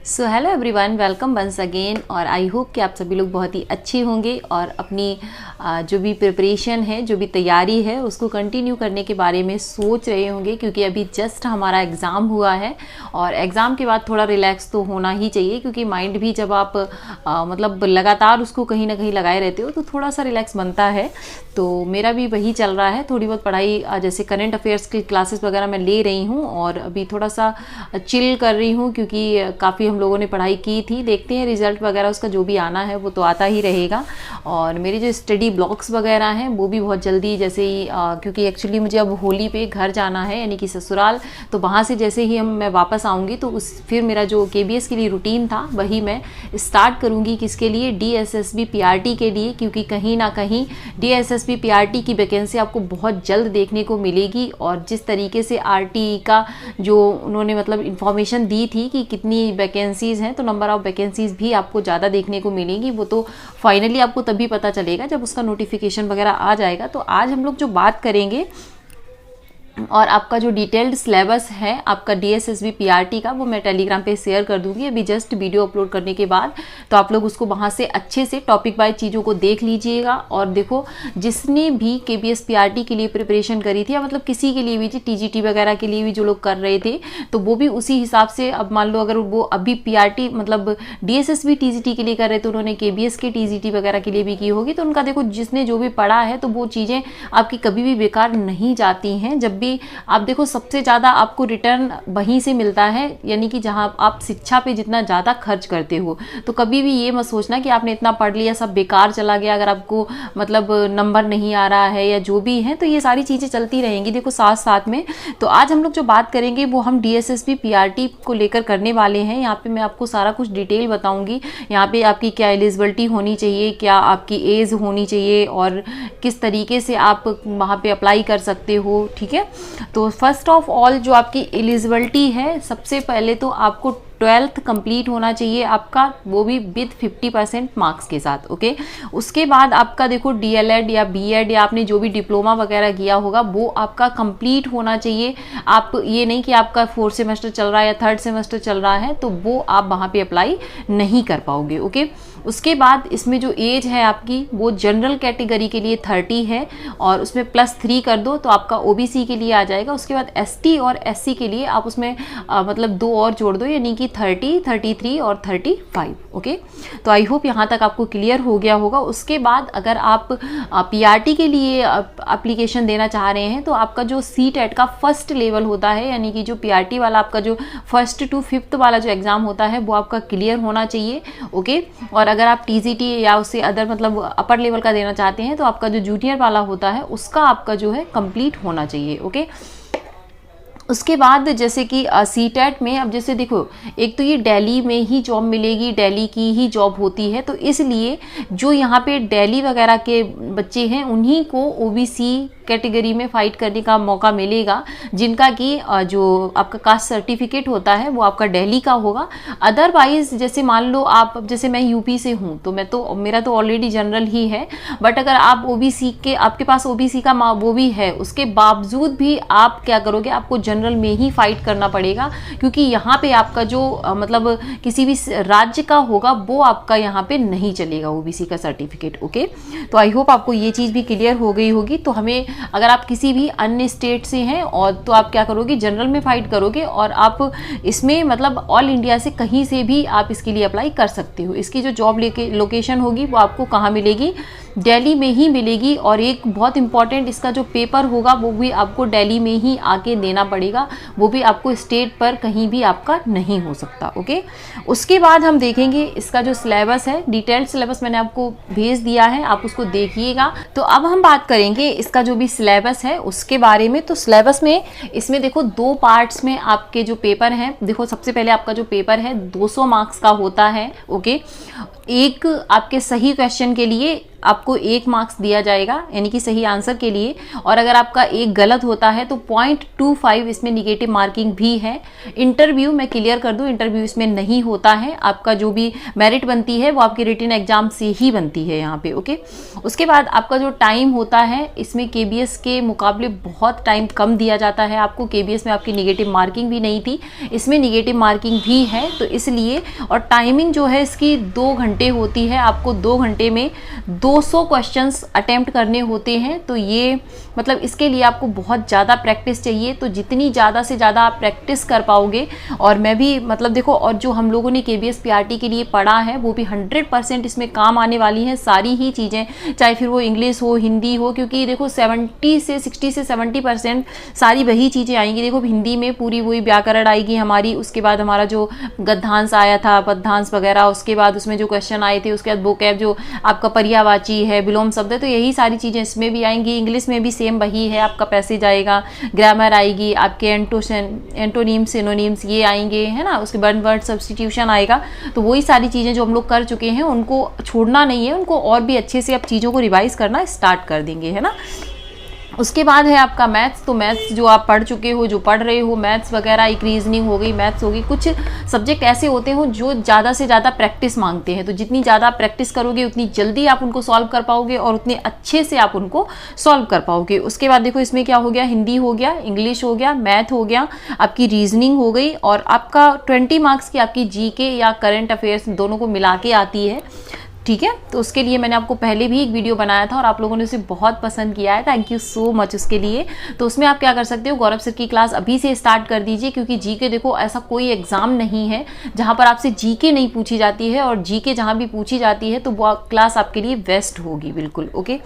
सो hello everyone, welcome once again. और I hope कि आप सभी लोग बहुत ही अच्छे होंगे और अपनी जो भी प्रिपरेशन है, जो भी तैयारी है, उसको कंटिन्यू करने के बारे में सोच रहे होंगे, क्योंकि अभी जस्ट हमारा एग्ज़ाम हुआ है और एग्ज़ाम के बाद थोड़ा रिलैक्स तो होना ही चाहिए, क्योंकि माइंड भी जब आप मतलब लगातार उसको कहीं ना कहीं लगाए रहते हो तो थोड़ा सा रिलैक्स बनता है। तो मेरा भी वही चल रहा है, थोड़ी बहुत पढ़ाई जैसे करंट अफेयर्स की क्लासेस वगैरह मैं ले रही हूँ और अभी थोड़ा सा चिल कर रही हूँ, क्योंकि काफ़ी हम लोगों ने पढ़ाई की थी। देखते हैं रिजल्ट वगैरह उसका जो भी आना है वो तो आता ही रहेगा। और मेरे जो स्टडी ब्लॉक्स वगैरह हैं वो भी बहुत जल्दी, जैसे ही क्योंकि एक्चुअली मुझे अब होली पे घर जाना है, यानी कि ससुराल, तो वहाँ से जैसे ही मैं वापस आऊँगी तो फिर मेरा जो KBS के लिए रूटीन था वही मैं स्टार्ट करूँगी। किसके लिए? DSSB PRT के लिए, क्योंकि कहीं ना कहीं DSSB PRT की वैकेंसी आपको बहुत जल्द देखने को मिलेगी। और जिस तरीके से RTE का जो उन्होंने मतलब इंफॉर्मेशन दी थी कि कितनी वैकेंसीज़ हैं, तो नंबर ऑफ वैकेंसीज़ भी आपको ज़्यादा देखने को मिलेंगी। वो तो फाइनली आपको तभी पता चलेगा जब उसका नोटिफिकेशन वगैरह आ जाएगा। तो आज हम लोग जो बात करेंगे और आपका जो डिटेल्ड सिलेबस है आपका DSSB PRT का, वो मैं टेलीग्राम पे शेयर कर दूंगी अभी जस्ट वीडियो अपलोड करने के बाद। तो आप लोग उसको वहाँ से अच्छे से टॉपिक वाइज चीज़ों को देख लीजिएगा। और देखो, जिसने भी KBS PRT के लिए प्रिपरेशन करी थी, या मतलब किसी के लिए भी, TGT वगैरह के लिए भी जो लोग कर रहे थे, तो वो भी उसी हिसाब से, अब मान लो अगर वो अभी PRT मतलब DSSB TGT के लिए कर रहे थे, उन्होंने KBS के TGT वगैरह के लिए भी की होगी, तो उनका देखो जिसने जो भी पढ़ा है तो वो चीज़ें आपकी कभी भी बेकार नहीं जाती हैं। जब भी आप देखो, सबसे ज़्यादा आपको रिटर्न वहीं से मिलता है, यानी कि जहां आप शिक्षा पे जितना ज़्यादा खर्च करते हो। तो कभी भी ये मत सोचना कि आपने इतना पढ़ लिया सब बेकार चला गया, अगर आपको मतलब नंबर नहीं आ रहा है या जो भी है, तो ये सारी चीज़ें चलती रहेंगी देखो साथ साथ में। तो आज हम लोग जो बात करेंगे वो हम DSSB PRT को लेकर करने वाले हैं। यहाँ पे मैं आपको सारा कुछ डिटेल बताऊँगी। यहाँ पे आपकी क्या एलिजिबिलिटी होनी चाहिए, क्या आपकी एज होनी चाहिए और किस तरीके से आप वहाँ पे अप्लाई कर सकते हो, ठीक है। तो फर्स्ट ऑफ ऑल जो आपकी एलिजिबिलिटी है, सबसे पहले तो आपको 12th कंप्लीट होना चाहिए आपका, वो भी विद 50% मार्क्स के साथ, ओके। उसके बाद आपका देखो DLED या BEd या आपने जो भी डिप्लोमा वगैरह किया होगा वो आपका कंप्लीट होना चाहिए। आप ये नहीं कि आपका 4th सेमेस्टर चल रहा है या 3rd सेमेस्टर चल रहा है तो वो आप वहाँ पे अप्लाई नहीं कर पाओगे, ओके। उसके बाद इसमें जो एज है आपकी वो जनरल कैटेगरी के लिए 30 है और उसमें +3 कर दो तो आपका OBC के लिए आ जाएगा। उसके बाद ST और SC के लिए आप उसमें मतलब 2 और जोड़ दो, यानी कि 30, 33 और 35, ओके। तो आई होप यहाँ तक आपको क्लियर हो गया होगा। उसके बाद अगर आप PRT के लिए एप्लीकेशन देना चाह रहे हैं तो आपका जो CTET का फर्स्ट लेवल होता है, यानी कि जो PRT वाला आपका जो 1st to 5th वाला जो एग्ज़ाम होता है वो आपका क्लियर होना चाहिए, ओके। और अगर आप TGT या उससे अदर मतलब अपर लेवल का देना चाहते हैं तो आपका जो जूनियर वाला होता है उसका आपका जो है कंप्लीट होना चाहिए, ओके। उसके बाद जैसे कि CTET में, अब जैसे देखो, एक तो ये दिल्ली में ही जॉब मिलेगी, दिल्ली की ही जॉब होती है, तो इसलिए जो यहाँ पे दिल्ली वगैरह के बच्चे हैं उन्हीं को OBC कैटेगरी में फाइट करने का मौका मिलेगा, जिनका कि जो आपका कास्ट सर्टिफिकेट होता है वो आपका दिल्ली का होगा। अदरवाइज जैसे मान लो आप, जैसे मैं UP से हूँ तो मेरा तो ऑलरेडी जनरल ही है, बट अगर आप OBC के, आपके पास OBC का वो भी है, उसके बावजूद भी आप क्या करोगे, आपको जनरल में ही फाइट करना पड़ेगा, क्योंकि यहाँ पे आपका जो मतलब किसी भी राज्य का होगा वो आपका यहाँ पे नहीं चलेगा OBC का सर्टिफिकेट, ओके। तो आई होप आपको ये चीज़ भी क्लियर हो गई होगी। तो हमें, अगर आप किसी भी अन्य स्टेट से हैं और तो आप क्या करोगे, जनरल में फाइट करोगे और आप इसमें मतलब ऑल इंडिया से कहीं से भी आप इसके लिए अप्लाई कर सकते हो। इसकी जो जॉब लोकेशन होगी वो आपको कहाँ मिलेगी, दिल्ली में ही मिलेगी। और एक बहुत इंपॉर्टेंट, इसका जो पेपर होगा वो भी आपको दिल्ली में ही आके देना पड़ेगा, वो भी आपको स्टेट पर कहीं भी आपका नहीं हो सकता, ओके। उसके बाद हम देखेंगे इसका जो सिलेबस है, डिटेल्ड सिलेबस मैंने आपको भेज दिया है, आप उसको देखिएगा। तो अब हम बात करेंगे इसका जो भी सिलेबस है उसके बारे में। तो सिलेबस में इसमें देखो 2 पार्ट्स में आपके जो पेपर हैं, देखो सबसे पहले आपका जो पेपर है 200 मार्क्स का होता है, ओके। एक आपके सही क्वेश्चन के लिए आपको 1 मार्क्स दिया जाएगा, यानी कि सही आंसर के लिए। और अगर आपका एक गलत होता है तो 0.25 इसमें निगेटिव मार्किंग भी है। इंटरव्यू मैं क्लियर कर दूं, इंटरव्यू इसमें नहीं होता है। आपका जो भी मेरिट बनती है वो आपके रिटन एग्जाम से ही बनती है यहाँ पे, ओके। उसके बाद आपका जो टाइम होता है इसमें केबीएस के मुकाबले बहुत टाइम कम दिया जाता है आपको। केबीएस में आपकी निगेटिव मार्किंग भी नहीं थी, इसमें निगेटिव मार्किंग भी है, तो इसलिए। और टाइमिंग जो है इसकी 2 घंटे होती है। आपको 2 घंटे में 200 क्वेश्चंस अटेम्प्ट करने होते हैं। तो ये मतलब इसके लिए आपको बहुत ज़्यादा प्रैक्टिस चाहिए। तो जितनी ज़्यादा से ज़्यादा आप प्रैक्टिस कर पाओगे, और मैं भी मतलब देखो, और जो हम लोगों ने केबीएस पीआरटी के लिए पढ़ा है वो भी 100% इसमें काम आने वाली हैं सारी ही चीज़ें, चाहे फिर वो इंग्लिश हो, हिंदी हो, क्योंकि देखो 60 से 70% सारी वही चीज़ें आएंगी। देखो हिंदी में पूरी वही व्याकरण आएगी हमारी, उसके बाद हमारा जो गद्यांश आया था, पद्यांश वगैरह, उसके बाद उसमें जो क्वेश्चन आए थे, उसके बाद वोकैब जो आपका पर्यायवाची है, विलोम शब्द है, तो यही सारी चीज़ें इसमें भी आएंगी। इंग्लिश में भी सेम वही है, आपका पैसेज आएगा, ग्रामर आएगी, आपके एंटोनिम्स, सिनोनिम्स ये आएंगे, है ना। उसके बाद वर्ड सब्स्टिट्यूशन आएगा। तो वही सारी चीज़ें जो हम लोग कर चुके हैं उनको छोड़ना नहीं है, उनको और भी अच्छे से आप चीज़ों को रिवाइज करना स्टार्ट कर देंगे, है ना। उसके बाद है आपका मैथ्स। तो मैथ्स जो आप पढ़ चुके हो, जो पढ़ रहे हो, मैथ्स वगैरह, एक रीजनिंग हो गई, मैथ्स हो गई। कुछ सब्जेक्ट ऐसे होते हो जो ज़्यादा से ज़्यादा प्रैक्टिस मांगते हैं, तो जितनी ज़्यादा प्रैक्टिस करोगे उतनी जल्दी आप उनको सॉल्व कर पाओगे और उतने अच्छे से आप उनको सॉल्व कर पाओगे। उसके बाद देखो इसमें क्या हो गया, हिंदी हो गया, इंग्लिश हो गया, मैथ हो गया, आपकी रीजनिंग हो गई, और आपका 20 मार्क्स की आपकी जीके या करंट अफेयर्स दोनों को मिला के आती है, ठीक है। तो उसके लिए मैंने आपको पहले भी एक वीडियो बनाया था और आप लोगों ने उसे बहुत पसंद किया है, थैंक यू सो मच उसके लिए। तो उसमें आप क्या कर सकते हो, गौरव सर की क्लास अभी से स्टार्ट कर दीजिए, क्योंकि जीके देखो ऐसा कोई एग्जाम नहीं है जहां पर आपसे जीके नहीं पूछी जाती है, और जीके जहां भी पूछी जाती है तो वो क्लास आपके लिए बेस्ट होगी, बिल्कुल, ओके।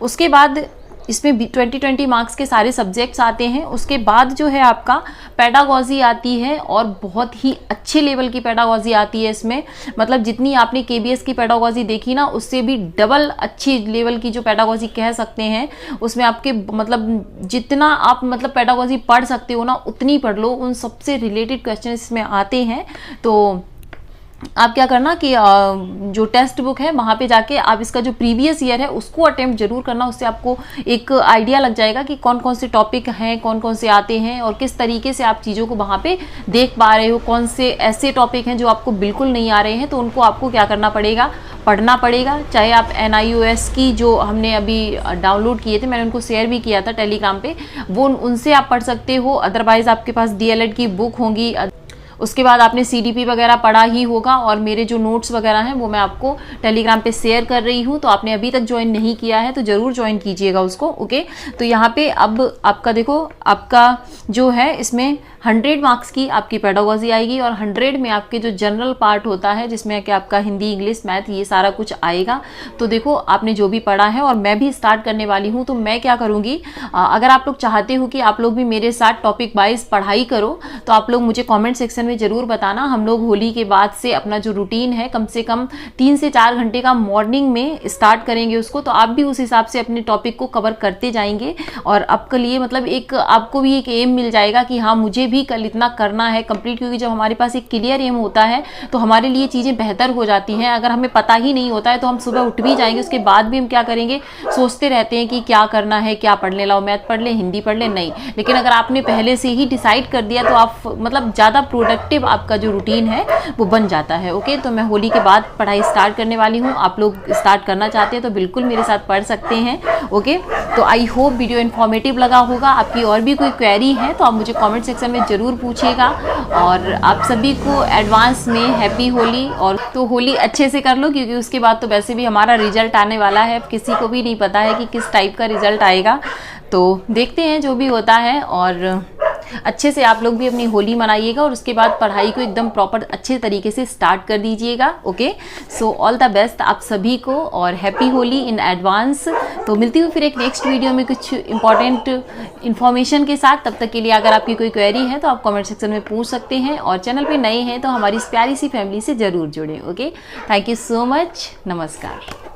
उसके बाद इसमें 20 मार्क्स के सारे सब्जेक्ट्स आते हैं। उसके बाद जो है आपका पेडागॉजी आती है, और बहुत ही अच्छे लेवल की पेडागॉजी आती है इसमें। मतलब जितनी आपने केबीएस की पेडागॉजी देखी ना, उससे भी डबल अच्छी लेवल की जो पेडागॉजी कह सकते हैं। उसमें आपके मतलब जितना आप मतलब पेडागॉजी पढ़ सकते हो ना, उतनी पढ़ लो, उन सबसे रिलेटेड क्वेश्चन इसमें आते हैं। तो आप क्या करना कि जो टेक्स्ट बुक है वहाँ पे जाके आप इसका जो प्रीवियस ईयर है उसको अटेम्प्ट जरूर करना। उससे आपको एक आइडिया लग जाएगा कि कौन कौन से टॉपिक हैं, कौन कौन से आते हैं, और किस तरीके से आप चीज़ों को वहाँ पे देख पा रहे हो। कौन से ऐसे टॉपिक हैं जो आपको बिल्कुल नहीं आ रहे हैं, तो उनको आपको क्या करना पड़ेगा, पढ़ना पड़ेगा। चाहे आप NIOS की जो हमने अभी डाउनलोड किए थे, मैंने उनको शेयर भी किया था टेलीग्राम पे, वो उनसे आप पढ़ सकते हो। अदरवाइज आपके पास DLED की बुक होंगी, उसके बाद आपने CDP वगैरह पढ़ा ही होगा, और मेरे जो नोट्स वगैरह हैं वो मैं आपको टेलीग्राम पे शेयर कर रही हूँ। तो आपने अभी तक ज्वाइन नहीं किया है तो ज़रूर ज्वाइन कीजिएगा उसको, ओके। तो यहाँ पे अब आपका देखो, आपका जो है इसमें 100 मार्क्स की आपकी पेडागॉजी आएगी, और 100 में आपके जो जनरल पार्ट होता है जिसमें कि आपका हिंदी, इंग्लिश, मैथ, ये सारा कुछ आएगा। तो देखो आपने जो भी पढ़ा है, और मैं भी स्टार्ट करने वाली हूँ, तो मैं क्या करूँगी, अगर आप लोग चाहते हो कि आप लोग भी मेरे साथ टॉपिक वाइज पढ़ाई करो, तो आप लोग मुझे कॉमेंट सेक्शन में ज़रूर बताना। हम लोग होली के बाद से अपना जो रूटीन है कम से कम 3 से 4 घंटे का मॉर्निंग में स्टार्ट करेंगे उसको। तो आप भी उस हिसाब से अपने टॉपिक को कवर करते जाएंगे, और आपके लिए मतलब एक आपको भी एक एम मिल जाएगा कि हाँ मुझे भी कल इतना करना है कंप्लीट। क्योंकि जब हमारे पास एक क्लियर एम होता है तो हमारे लिए चीज़ें बेहतर हो जाती हैं। अगर हमें पता ही नहीं होता है तो हम सुबह उठ भी जाएंगे, उसके बाद भी हम क्या करेंगे, सोचते रहते हैं कि क्या करना है, क्या पढ़ ले, लाओ मैथ पढ़ ले, हिंदी पढ़ ले, नहीं। लेकिन अगर आपने पहले से ही डिसाइड कर दिया तो आप मतलब ज़्यादा प्रोडक्टिव आपका जो रूटीन है वो बन जाता है, ओके। तो मैं होली के बाद पढ़ाई स्टार्ट करने वाली हूँ। आप लोग स्टार्ट करना चाहते हैं तो बिल्कुल मेरे साथ पढ़ सकते हैं, ओके। तो आई होप वीडियो इन्फॉर्मेटिव लगा होगा। आपकी और भी कोई क्वेरी है तो आप मुझे कमेंट सेक्शन में ज़रूर पूछिएगा। और आप सभी को एडवांस में हैप्पी होली। और तो होली अच्छे से कर लो, क्योंकि उसके बाद तो वैसे भी हमारा रिजल्ट आने वाला है। किसी को भी नहीं पता है कि किस टाइप का रिजल्ट आएगा, तो देखते हैं जो भी होता है। और अच्छे से आप लोग भी अपनी होली मनाइएगा, और उसके बाद पढ़ाई को एकदम प्रॉपर अच्छे तरीके से स्टार्ट कर दीजिएगा, okay. So all the best आप सभी को, और हैप्पी होली इन एडवांस। तो मिलती हूँ फिर एक नेक्स्ट वीडियो में कुछ इंपॉर्टेंट इन्फॉर्मेशन के साथ। तब तक के लिए अगर आपकी कोई क्वेरी है तो आप कमेंट सेक्शन में पूछ सकते हैं, और चैनल पे नए हैं तो हमारी इस प्यारी सी फैमिली से ज़रूर जुड़ें, okay. Thank you so much, नमस्कार।